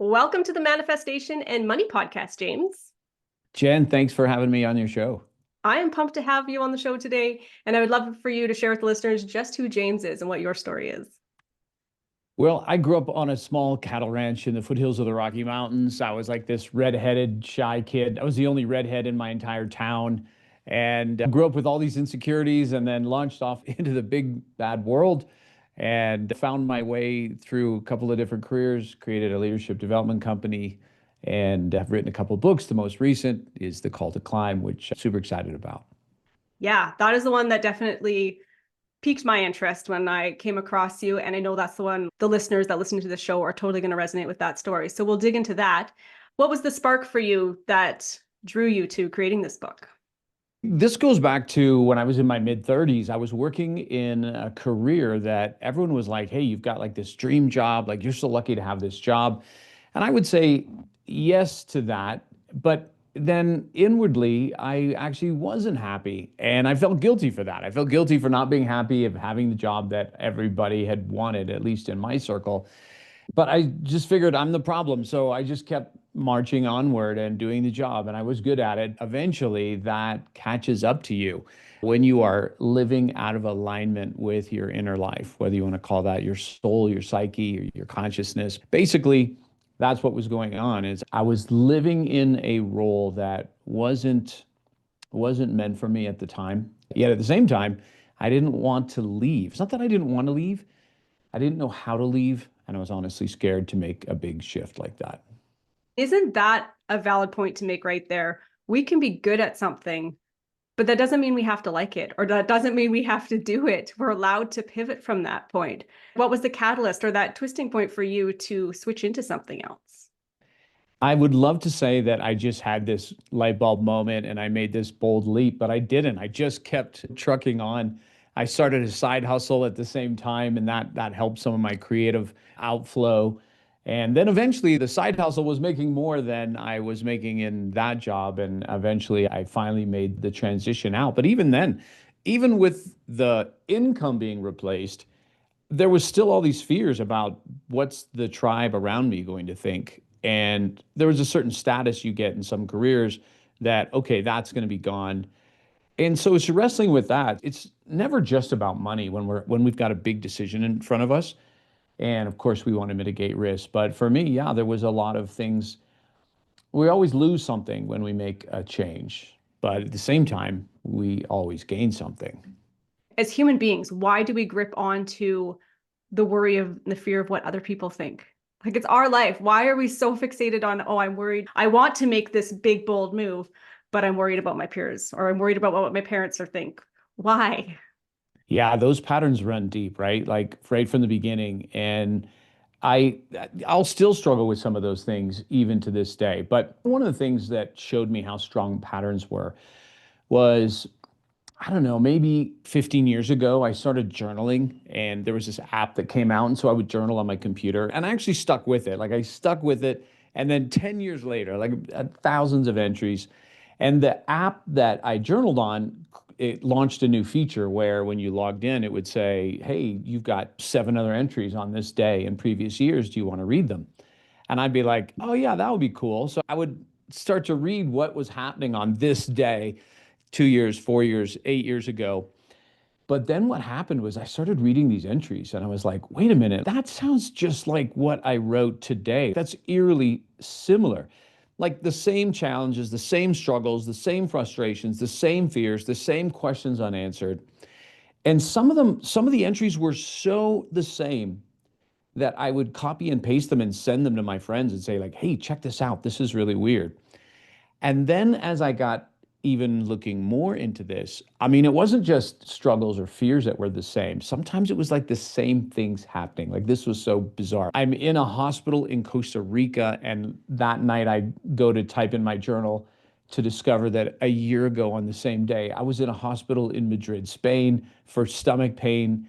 Welcome to the Manifestation and Money Podcast, James. Jen, thanks for having me on your show. I am pumped to have you on the show today, and I would love for you to share with the listeners just who James is and what your story is. Well, I grew up on a small cattle ranch in the foothills of the Rocky Mountains. I was like this redheaded, shy kid. I was the only redhead in my entire town and grew up with all these insecurities and then launched off into the big bad world and found my way through a couple of different careers, created a leadership development company, and have written a couple of books. The most recent is The Call to Climb, which I'm super excited about. Yeah, that is the one that definitely piqued my interest when I came across you. And I know that's the one the listeners that listen to the show are totally going to resonate with that story. So we'll dig into that. What was the spark for you that drew you to creating this book? This goes back to when I was in my mid 30s. I was working in a career that everyone was like, hey, you've got like this dream job. Like, you're so lucky to have this job. And I would say yes to that. But then inwardly, I actually wasn't happy. And I felt guilty for that. I felt guilty for not being happy of having the job that everybody had wanted, at least in my circle. But I just figured I'm the problem. So I just kept marching onward and doing the job. And I was good at it. Eventually, that catches up to you when you are living out of alignment with your inner life, whether you want to call that your soul, your psyche, or your consciousness. Basically, that's what was going on is I was living in a role that wasn't meant for me at the time. Yet at the same time, I didn't want to leave. It's not that I didn't want to leave. I didn't know how to leave, and I was honestly scared to make a big shift like that. Isn't that a valid point to make right there? We can be good at something, but that doesn't mean we have to like it, or that doesn't mean we have to do it. We're allowed to pivot from that point. What was the catalyst or that twisting point for you to switch into something else? I would love to say that I just had this light bulb moment and I made this bold leap, but I didn't. I just kept trucking on. I started a side hustle at the same time, and that helped some of my creative outflow. And then eventually the side hustle was making more than I was making in that job. And eventually I finally made the transition out. But even then, even with the income being replaced, there was still all these fears about what's the tribe around me going to think. And there was a certain status you get in some careers that, okay, that's going to be gone. And so it's wrestling with that. It's never just about money when we've got a big decision in front of us. And of course, we want to mitigate risk. But for me, yeah, there was a lot of things. We always lose something when we make a change, but at the same time, we always gain something. As human beings, why do we grip onto the worry of the fear of what other people think? Like, it's our life. Why are we so fixated on, oh, I'm worried. I want to make this big, bold move, but I'm worried about my peers, or I'm worried about what my parents are think. Why? Yeah, those patterns run deep, right? Like right from the beginning. And I I'll still struggle with some of those things even to this day. But one of the things that showed me how strong patterns were was, I don't know, maybe 15 years ago, I started journaling and there was this app that came out. And so I would journal on my computer and I actually stuck with it. Like, I stuck with it. And then 10 years later, like thousands of entries. And the app that I journaled on, it launched a new feature where when you logged in, it would say, hey, you've got 7 other entries on this day in previous years. Do you want to read them? And I'd be like, oh, yeah, that would be cool. So I would start to read what was happening on this day 2 years, 4 years, 8 years ago. But then what happened was I started reading these entries and I was like, wait a minute, that sounds just like what I wrote today. That's eerily similar. Like the same challenges, the same struggles, the same frustrations, the same fears, the same questions unanswered. And some of the entries were so the same that I would copy and paste them and send them to my friends and say, like, hey, check this out. This is really weird. And then as I got even looking more into this, I mean, it wasn't just struggles or fears that were the same. Sometimes it was like the same things happening. Like, this was so bizarre. I'm in a hospital in Costa Rica, and that night I go to type in my journal to discover that a year ago on the same day, I was in a hospital in Madrid, Spain for stomach pain.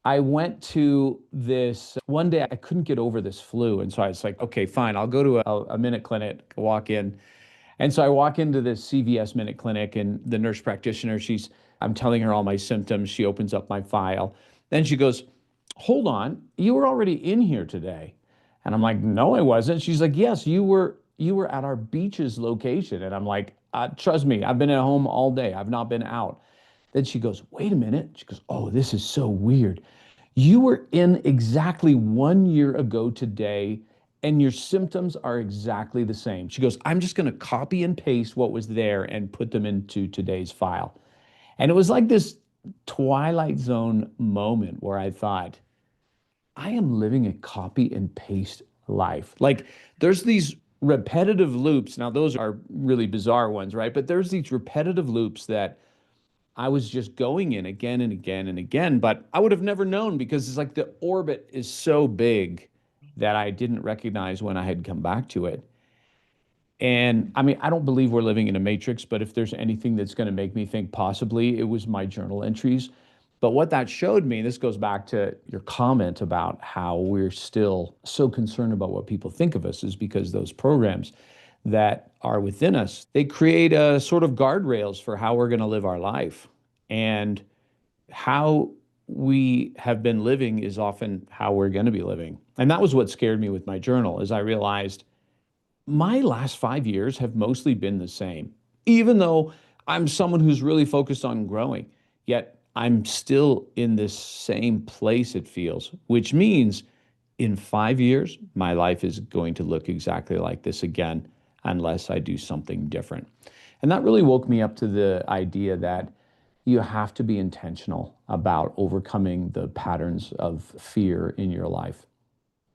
I went to this one day, I couldn't get over this flu. And so I was like, okay, fine, I'll go to a minute clinic, walk in. And so I walk into this CVS Minute Clinic, and the nurse practitioner, I'm telling her all my symptoms. She opens up my file. Then she goes, hold on, you were already in here today. And I'm like, no, I wasn't. She's like, yes, you were at our beaches location. And I'm like, trust me, I've been at home all day. I've not been out. Then she goes, wait a minute. She goes, oh, this is so weird. You were in exactly 1 year ago today, and your symptoms are exactly the same. She goes, I'm just going to copy and paste what was there and put them into today's file. And it was like this Twilight Zone moment where I thought, I am living a copy and paste life. Like there's these repetitive loops. Now, those are really bizarre ones, right? But there's these repetitive loops that I was just going in again and again and again, but I would have never known because it's like the orbit is so big that I didn't recognize when I had come back to it. And I mean, I don't believe we're living in a matrix, but if there's anything that's going to make me think possibly it was my journal entries. But what that showed me, this goes back to your comment about how we're still so concerned about what people think of us, is because those programs that are within us, they create a sort of guardrails for how we're going to live our life. And how we have been living is often how we're going to be living. And that was what scared me with my journal, is I realized my last 5 years have mostly been the same, even though I'm someone who's really focused on growing, yet I'm still in this same place, it feels, which means in 5 years, my life is going to look exactly like this again, unless I do something different. And that really woke me up to the idea that you have to be intentional about overcoming the patterns of fear in your life.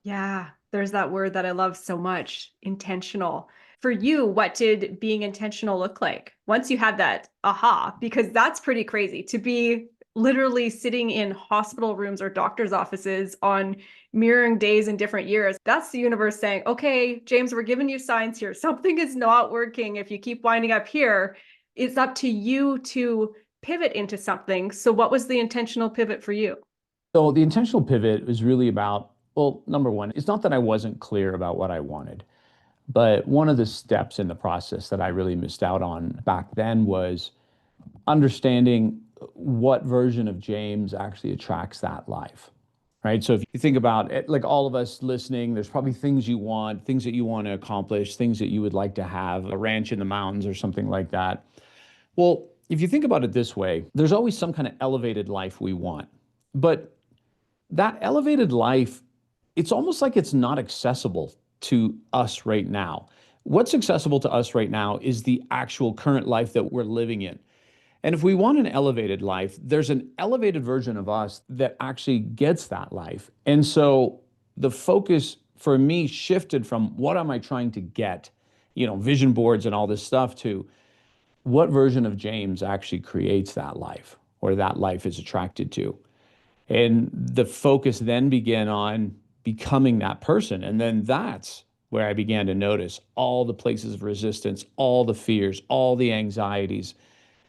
Yeah, there's that word that I love so much, intentional. For you, what did being intentional look like once you had that aha? Because that's pretty crazy to be literally sitting in hospital rooms or doctor's offices on mirroring days in different years. That's the universe saying, okay, James, we're giving you signs here. Something is not working. If you keep winding up here, it's up to you to pivot into something. So, what was the intentional pivot for you? So the intentional pivot was really about, well, number one, it's not that I wasn't clear about what I wanted, but one of the steps in the process that I really missed out on back then was understanding what version of James actually attracts that life. Right. So if you think about it, like all of us listening, there's probably things you want, things that you want to accomplish, things that you would like to have, a ranch in the mountains or something like that. Well, if you think about it this way, there's always some kind of elevated life we want. But that elevated life, it's almost like it's not accessible to us right now. What's accessible to us right now is the actual current life that we're living in. And if we want an elevated life, there's an elevated version of us that actually gets that life. And so the focus for me shifted from what am I trying to get, vision boards and all this stuff, to what version of James actually creates that life or that life is attracted to. And the focus then began on becoming that person. And then that's where I began to notice all the places of resistance, all the fears, all the anxieties,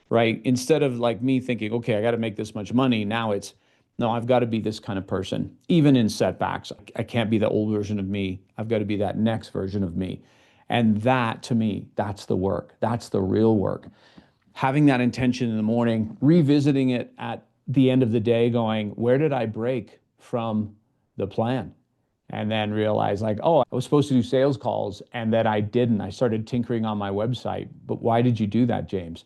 right? Instead of like me thinking, okay, I got to make this much money, now it's, no, I've got to be this kind of person, even in setbacks. I can't be the old version of me. I've got to be that next version of me. And that to me, that's the work. That's the real work. Having that intention in the morning, revisiting it at the end of the day, going, where did I break from the plan? And then realize, like, oh, I was supposed to do sales calls and that I didn't. I started tinkering on my website. But why did you do that, James?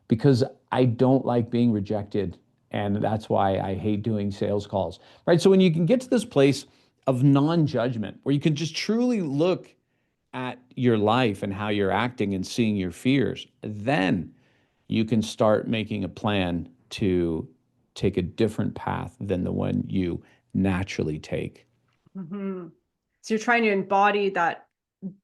Because I don't like being rejected. And that's why I hate doing sales calls, right? So when you can get to this place of non-judgment, where you can just truly look at your life and how you're acting and seeing your fears, then you can start making a plan to take a different path than the one you naturally take. Mhm. So you're trying to embody that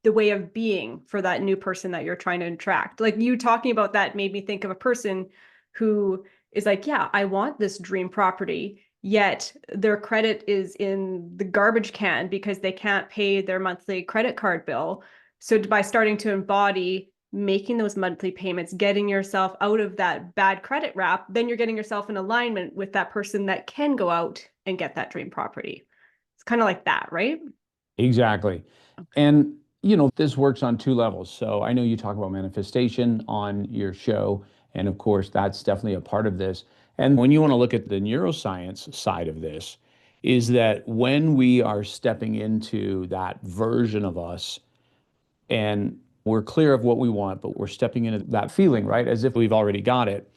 the way of being for that new person that you're trying to attract. Like you talking about that made me think of a person who is like, yeah, I want this dream property, yet their credit is in the garbage can because they can't pay their monthly credit card bill. So by starting to embody making those monthly payments, getting yourself out of that bad credit rap, then you're getting yourself in alignment with that person that can go out and get that dream property. It's kind of like that, right? Exactly. And, this works on two levels. So I know you talk about manifestation on your show. And of course, that's definitely a part of this. And when you want to look at the neuroscience side of this, is that when we are stepping into that version of us and we're clear of what we want, but we're stepping into that feeling, right? As if we've already got it.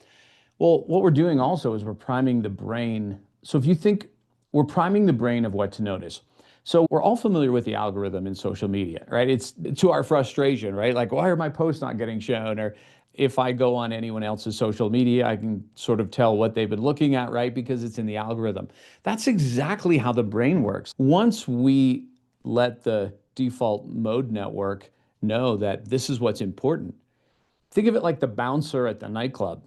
Well, what we're doing also is we're priming the brain. So if you think we're priming the brain of what to notice. So we're all familiar with the algorithm in social media, right? It's to our frustration, right? Like, why are my posts not getting shown? Or if I go on anyone else's social media, I can sort of tell what they've been looking at, right? Because it's in the algorithm. That's exactly how the brain works. Once we let the default mode network know that this is what's important, think of it like the bouncer at the nightclub.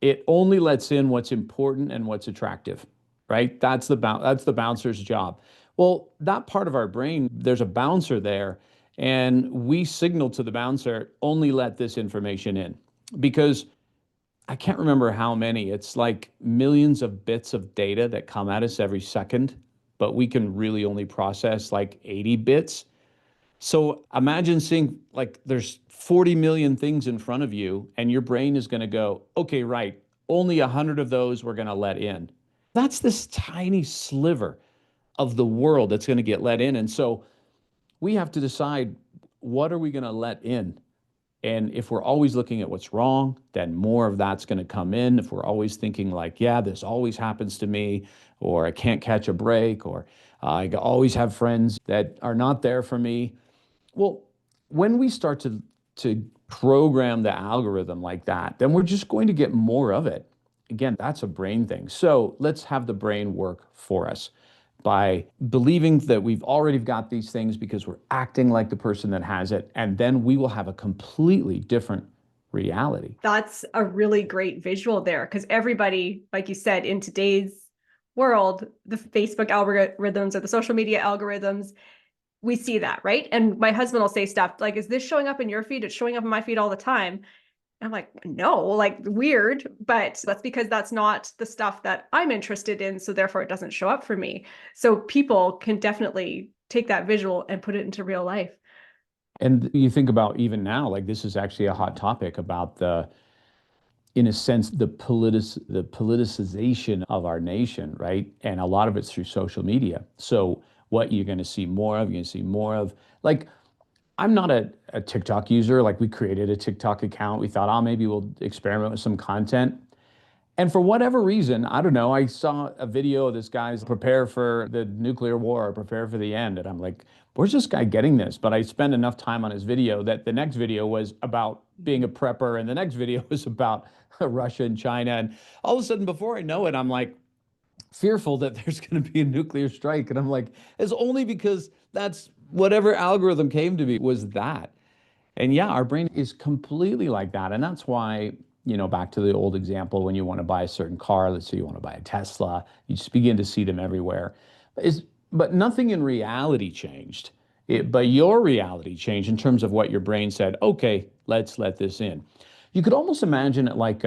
It only lets in what's important and what's attractive, right? That's the bouncer's job. Well, that part of our brain, there's a bouncer there, and we signal to the bouncer, only let this information in. Because I can't remember how many, it's like millions of bits of data that come at us every second, but we can really only process like 80 bits. So imagine seeing like there's 40 million things in front of you, and your brain is going to go, okay, right, only 100 of those we're going to let in. That's this tiny sliver of the world that's going to get let in. And so we have to decide, what are we going to let in? And if we're always looking at what's wrong, then more of that's going to come in. If we're always thinking like, yeah, this always happens to me, or I can't catch a break, or I always have friends that are not there for me, well, when we start to program the algorithm like that, then we're just going to get more of it. Again, that's a brain thing. So let's have the brain work for us by believing that we've already got these things because we're acting like the person that has it, and then we will have a completely different reality. That's a really great visual there because everybody, like you said, in today's world, the Facebook algorithms or the social media algorithms, we see that, right? And my husband will say stuff like, is this showing up in your feed? It's showing up in my feed all the time. I'm like, no, like weird, but that's because that's not the stuff that I'm interested in. So therefore it doesn't show up for me. So people can definitely take that visual and put it into real life. And you think about even now, like this is actually a hot topic about in a sense, the politicization of our nation, right? And a lot of it's through social media. So what you're going to see more of, you're going to see more of, like, I'm not a TikTok user. Like we created a TikTok account. We thought, oh, maybe we'll experiment with some content. And for whatever reason, I don't know, I saw a video of this guy's prepare for the nuclear war or prepare for the end. And I'm like, where's this guy getting this? But I spent enough time on his video that the next video was about being a prepper, and the next video was about Russia and China. And all of a sudden, before I know it, I'm like fearful that there's going to be a nuclear strike. And I'm like, it's only because that's whatever algorithm came to me was that. And yeah, our brain is completely like that. And that's why, back to the old example, when you want to buy a certain car, let's say you want to buy a Tesla, you just begin to see them everywhere. But nothing in reality changed. But your reality changed in terms of what your brain said, okay, let's let this in. You could almost imagine it like,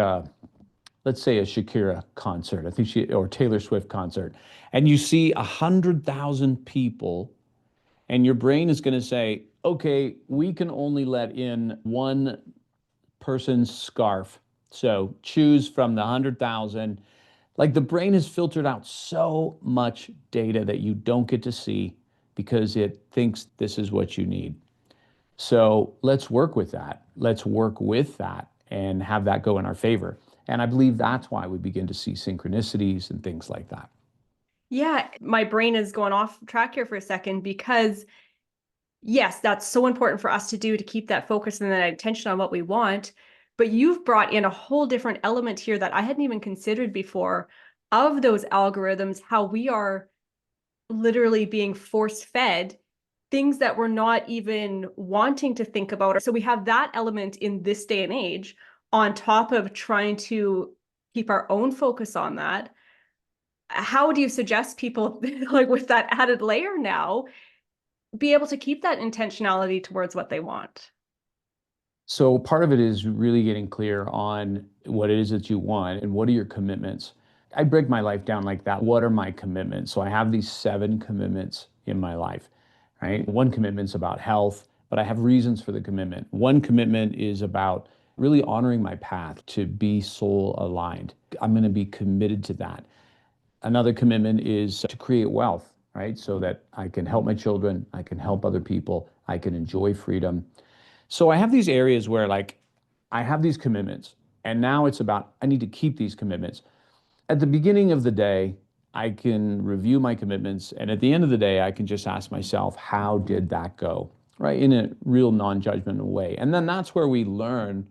let's say a Shakira concert, I think or Taylor Swift concert, and you see 100,000 people, and your brain is going to say, okay, we can only let in one person's scarf. So choose from the 100,000. Like the brain has filtered out so much data that you don't get to see because it thinks this is what you need. So let's work with that. Let's work with that and have that go in our favor. And I believe that's why we begin to see synchronicities and things like that. Yeah, my brain is going off track here for a second because yes, that's so important for us to do to keep that focus and that attention on what we want. But you've brought in a whole different element here that I hadn't even considered before of those algorithms, how we are literally being force fed things that we're not even wanting to think about. So we have that element in this day and age on top of trying to keep our own focus on that. How do you suggest people, like with that added layer now, be able to keep that intentionality towards what they want? So part of it is really getting clear on what it is that you want and what are your commitments. I break my life down like that. What are my commitments? So I have these 7 commitments in my life, right? One commitment's about health, but I have reasons for the commitment. One commitment is about really honoring my path to be soul aligned. I'm going to be committed to that. Another commitment is to create wealth, right? So that I can help my children, I can help other people, I can enjoy freedom. So I have these areas where like I have these commitments, and now it's about I need to keep these commitments. At the beginning of the day, I can review my commitments, and at the end of the day, I can just ask myself, how did that go? Right? In a real non-judgmental way. And then that's where we learn,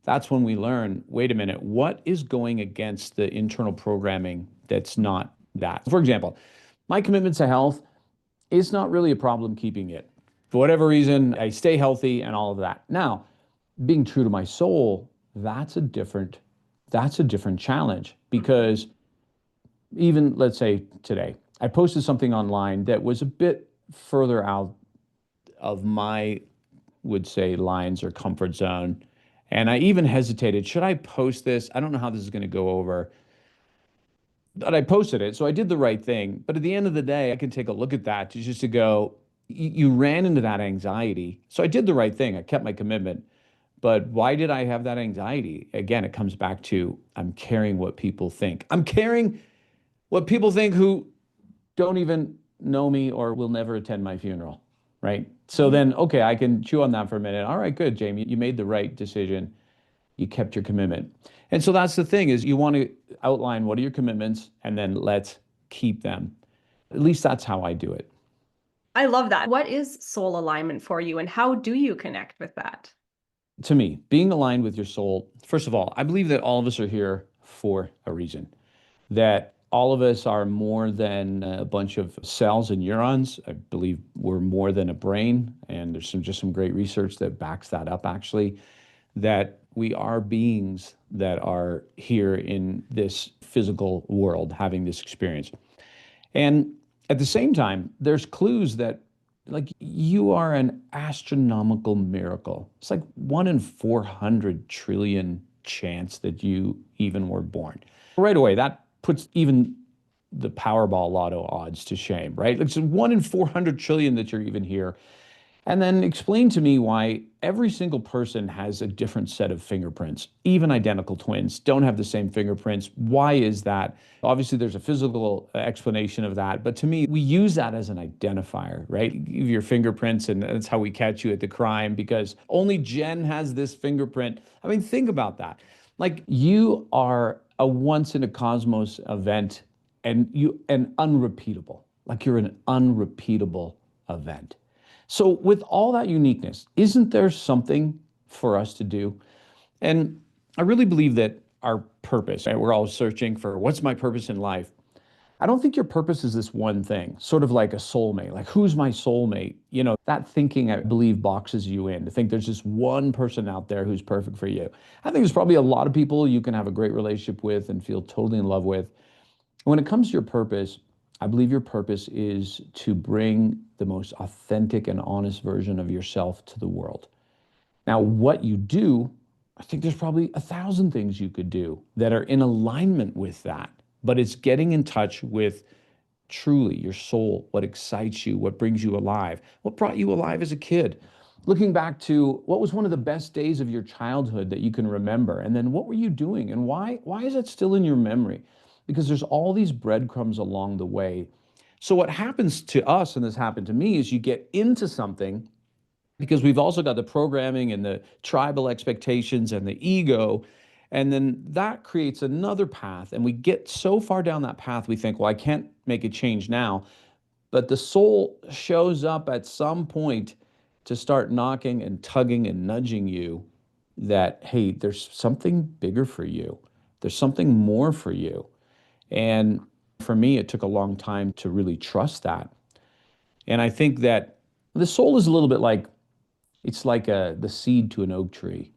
that's when we learn, wait a minute, what is going against the internal programming that's not that? For example, my commitment to health is not really a problem keeping it. For whatever reason, I stay healthy and all of that. Now, being true to my soul, that's a different challenge because even let's say today, I posted something online that was a bit further out of my would say lines or comfort zone. And I even hesitated, should I post this? I don't know how this is going to go over. But I posted it, so I did the right thing. But at the end of the day, I can take a look at that to just to go, you ran into that anxiety. So I did the right thing. I kept my commitment. But why did I have that anxiety? Again, it comes back to I'm caring what people think. I'm caring what people think who don't even know me or will never attend my funeral, right? So then, okay, I can chew on that for a minute. All right, good, Jamie. You made the right decision. You kept your commitment. And so that's the thing is you want to outline what are your commitments and then let's keep them. At least that's how I do it. I love that. What is soul alignment for you and how do you connect with that? To me, being aligned with your soul, first of all, I believe that all of us are here for a reason, that all of us are more than a bunch of cells and neurons. I believe we're more than a brain. And there's just some great research that backs that up, actually, that we are beings that are here in this physical world having this experience. And at the same time, there's clues that like you are an astronomical miracle. It's like 1 in 400 trillion chance that you even were born. Right away, that puts even the Powerball lotto odds to shame, right? Like it's 1 in 400 trillion that you're even here. And then explain to me why every single person has a different set of fingerprints. Even identical twins don't have the same fingerprints. Why is that? Obviously, there's a physical explanation of that. But to me, we use that as an identifier, right? Give your fingerprints, and that's how we catch you at the crime because only Jen has this fingerprint. I mean, think about that. Like you are a once in a cosmos event and you an unrepeatable. Like you're an unrepeatable event. So, with all that uniqueness, isn't there something for us to do? And I really believe that our purpose, right? We're all searching for what's my purpose in life. I don't think your purpose is this one thing, sort of like a soulmate, like who's my soulmate? You know, that thinking, I believe, boxes you in to think there's just one person out there who's perfect for you. I think there's probably a lot of people you can have a great relationship with and feel totally in love with. When it comes to your purpose, I believe your purpose is to bring the most authentic and honest version of yourself to the world. Now, what you do, I think there's probably 1,000 things you could do that are in alignment with that, but it's getting in touch with truly your soul, what excites you, what brings you alive, what brought you alive as a kid. Looking back to what was one of the best days of your childhood that you can remember, and then what were you doing, and why is it still in your memory? Because there's all these breadcrumbs along the way. So what happens to us, and this happened to me, is you get into something because we've also got the programming and the tribal expectations and the ego. And then that creates another path. And we get so far down that path, we think, well, I can't make a change now. But the soul shows up at some point to start knocking and tugging and nudging you that, hey, there's something bigger for you. There's something more for you. And for me, it took a long time to really trust that. And I think that the soul is a little bit like it's like the seed to an oak tree,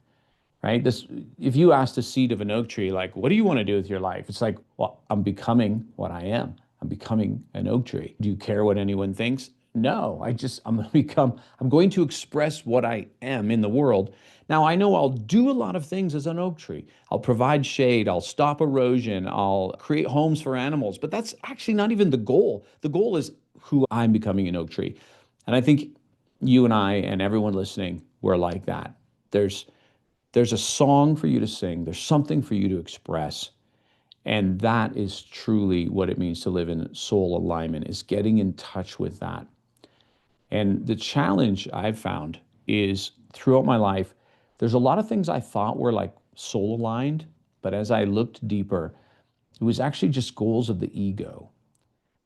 right? This, if you ask the seed of an oak tree, like, what do you want to do with your life? It's like, well, I'm becoming what I am. I'm becoming an oak tree. Do you care what anyone thinks? No, I'm going to become, I'm going to express what I am in the world. Now, I know I'll do a lot of things as an oak tree. I'll provide shade, I'll stop erosion, I'll create homes for animals, but that's actually not even the goal. The goal is who I'm becoming an oak tree. And I think you and I and everyone listening, we're like that. There's there's a song for you to sing, there's something for you to express. And that is truly what it means to live in soul alignment, is getting in touch with that. And the challenge I've found is throughout my life, there's a lot of things I thought were like soul aligned, but as I looked deeper, it was actually just goals of the ego.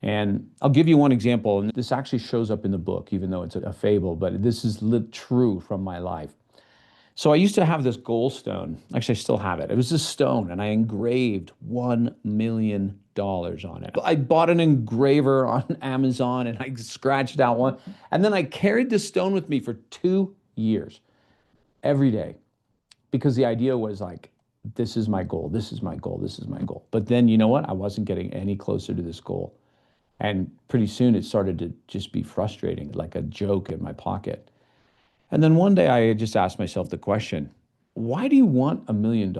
And I'll give you one example, and this actually shows up in the book, even though it's a fable, but this is true from my life. So I used to have this goal stone. Actually, I still have it. It was this stone, and I engraved $1 million on it. I bought an engraver on Amazon, and I scratched out one. And then I carried this stone with me for 2 years, every day, because the idea was like, this is my goal, this is my goal, this is my goal. But then you know what? I wasn't getting any closer to this goal. And pretty soon it started to just be frustrating, like a joke in my pocket. And then one day I just asked myself the question, why do you want $1 million?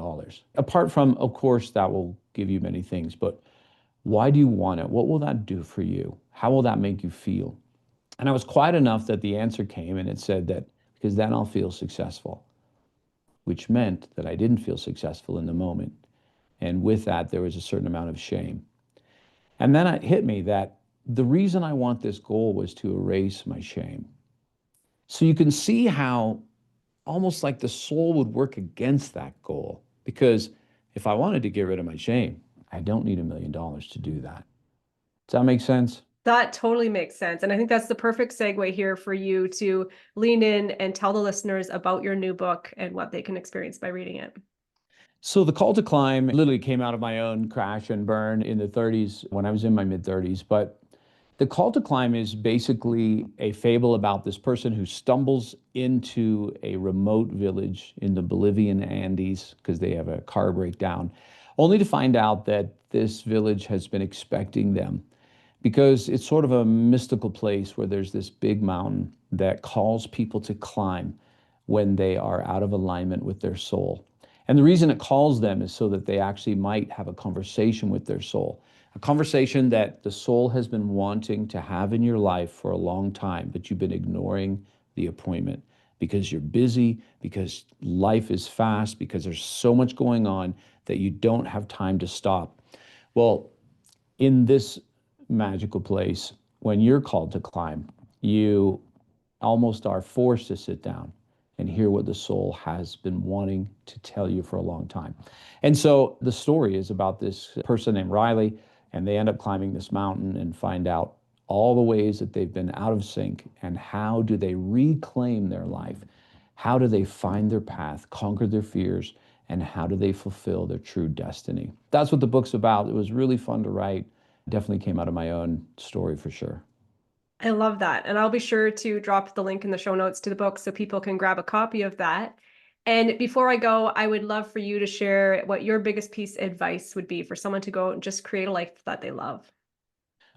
Apart from, of course, that will give you many things, but why do you want it? What will that do for you? How will that make you feel? And I was quiet enough that the answer came, and it said that because then I'll feel successful, which meant that I didn't feel successful in the moment. And with that, there was a certain amount of shame. And then it hit me that the reason I want this goal was to erase my shame. So you can see how almost like the soul would work against that goal. Because if I wanted to get rid of my shame, I don't need $1 million to do that. Does that make sense? That totally makes sense. And I think that's the perfect segue here for you to lean in and tell the listeners about your new book and what they can experience by reading it. So the call to climb literally came out of my own crash and burn in the 30s when I was in my mid 30s. But the call to climb is basically a fable about this person who stumbles into a remote village in the Bolivian Andes because they have a car breakdown, only to find out that this village has been expecting them because it's sort of a mystical place where there's this big mountain that calls people to climb when they are out of alignment with their soul. And the reason it calls them is so that they actually might have a conversation with their soul, a conversation that the soul has been wanting to have in your life for a long time, but you've been ignoring the appointment because you're busy, because life is fast, because there's so much going on that you don't have time to stop. Well, in this magical place, when you're called to climb, you almost are forced to sit down and hear what the soul has been wanting to tell you for a long time. And so the story is about this person named Riley, and they end up climbing this mountain and find out all the ways that they've been out of sync and how do they reclaim their life? How do they find their path, conquer their fears, and how do they fulfill their true destiny? That's what the book's about. It was really fun to write. Definitely came out of my own story for sure. I love that. And I'll be sure to drop the link in the show notes to the book so people can grab a copy of that. And before I go, I would love for you to share what your biggest piece of advice would be for someone to go and just create a life that they love.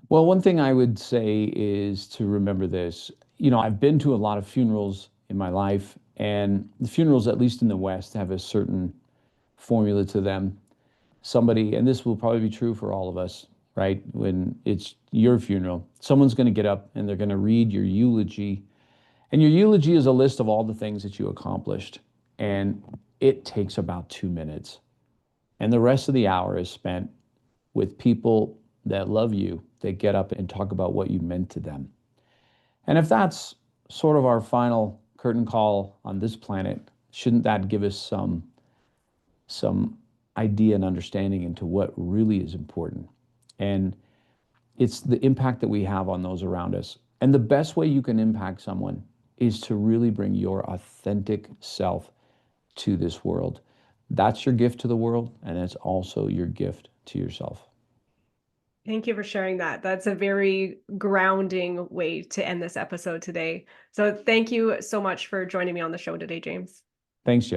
Well, one thing I would say is to remember this. I've been to a lot of funerals in my life, and the funerals, at least in the West, have a certain formula to them. Somebody, and this will probably be true for all of us, right? When it's your funeral, someone's going to get up and they're going to read your eulogy. And your eulogy is a list of all the things that you accomplished. And it takes about 2 minutes. And the rest of the hour is spent with people that love you, that get up and talk about what you meant to them. And if that's sort of our final curtain call on this planet, shouldn't that give us some idea and understanding into what really is important? And it's the impact that we have on those around us. And the best way you can impact someone is to really bring your authentic self to this world. That's your gift to the world, and it's also your gift to yourself. Thank you for sharing that. That's a very grounding way to end this episode today. So thank you so much for joining me on the show today, James. Thanks, Jeff.